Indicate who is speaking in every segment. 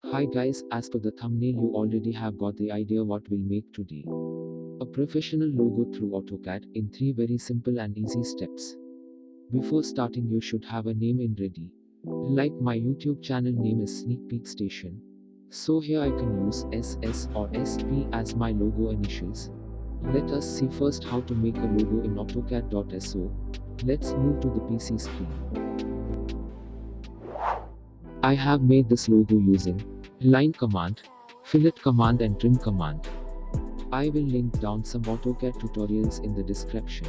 Speaker 1: Hi guys, as per the thumbnail you already have got the idea what we'll make today. A professional logo through AutoCAD in 3 very simple and easy steps. Before starting you should have a name in ready. Like my YouTube channel name is Sneak Peek Station. So here I can use SS or SP as my logo initials. Let us see first how to make a logo in AutoCAD.so. Let's move to the PC screen. I have made this logo using line command, fillet command and trim command. I will link down some AutoCAD tutorials in the description.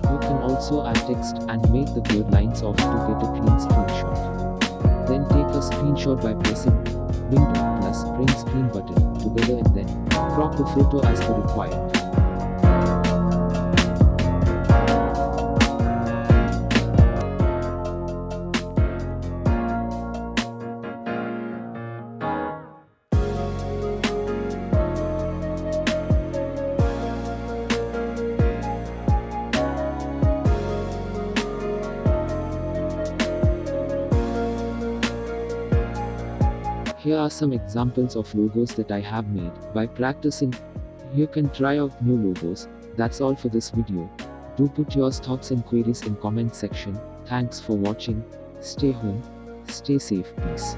Speaker 1: You can also add text and make the blurred lines off to get a clean screenshot. Then take a screenshot by pressing Window plus Print Screen button together and then crop the photo as per required. Here are some examples of logos that I have made. By practicing, you can try out new logos. That's all for this video. Do put your thoughts and queries in comment section. Thanks for watching. Stay home, stay safe, peace.